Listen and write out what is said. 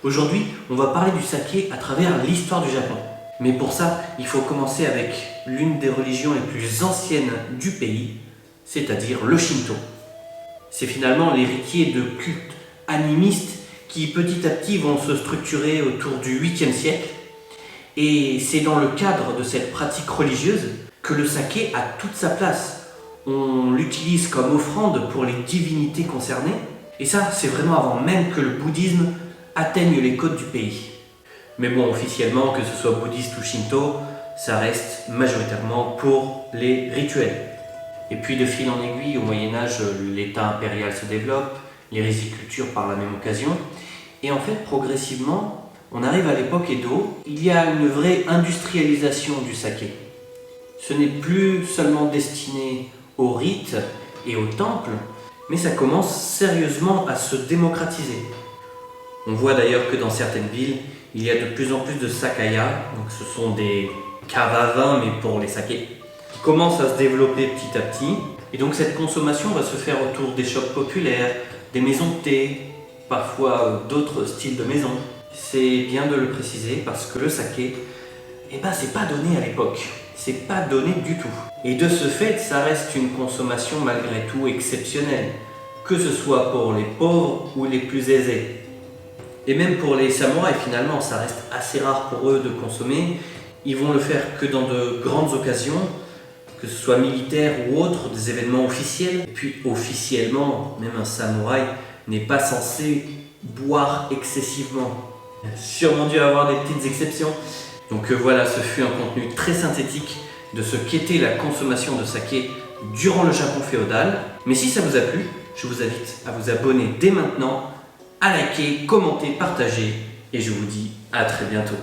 Aujourd'hui, on va parler du saké à travers l'histoire du Japon. Mais pour ça, il faut commencer avec l'une des religions les plus anciennes du pays, c'est-à-dire le Shinto. C'est finalement l'héritier de cultes animistes qui petit à petit vont se structurer autour du 8e siècle. Et c'est dans le cadre de cette pratique religieuse que le saké a toute sa place. On l'utilise comme offrande pour les divinités concernées. Et ça, c'est vraiment avant même que le bouddhisme atteigne les côtes du pays. Mais bon, officiellement, que ce soit bouddhiste ou shinto, ça reste majoritairement pour les rituels. Et puis de fil en aiguille, au Moyen-Âge, l'État impérial se développe, les rizicultures par la même occasion. Et en fait, progressivement, on arrive à l'époque Edo, il y a une vraie industrialisation du saké. Ce n'est plus seulement destiné aux rites et aux temples, mais ça commence sérieusement à se démocratiser. On voit d'ailleurs que dans certaines villes, il y a de plus en plus de sakaya, donc ce sont des caves à vin mais pour les sakés, qui commencent à se développer petit à petit. Et donc cette consommation va se faire autour des shops populaires, des maisons de thé, parfois d'autres styles de maisons. C'est bien de le préciser parce que le saké, c'est pas donné à l'époque, c'est pas donné du tout. Et de ce fait, ça reste une consommation malgré tout exceptionnelle, que ce soit pour les pauvres ou les plus aisés. Et même pour les samouraïs, finalement, ça reste assez rare pour eux de consommer. Ils vont le faire que dans de grandes occasions, que ce soit militaires ou autres, des événements officiels. Et puis officiellement, même un samouraï n'est pas censé boire excessivement. Il a sûrement dû avoir des petites exceptions. Donc voilà, ce fut un contenu très synthétique de ce qu'était la consommation de saké durant le Japon féodal. Mais si ça vous a plu, je vous invite à vous abonner dès maintenant, à liker, commenter, partager, et je vous dis à très bientôt.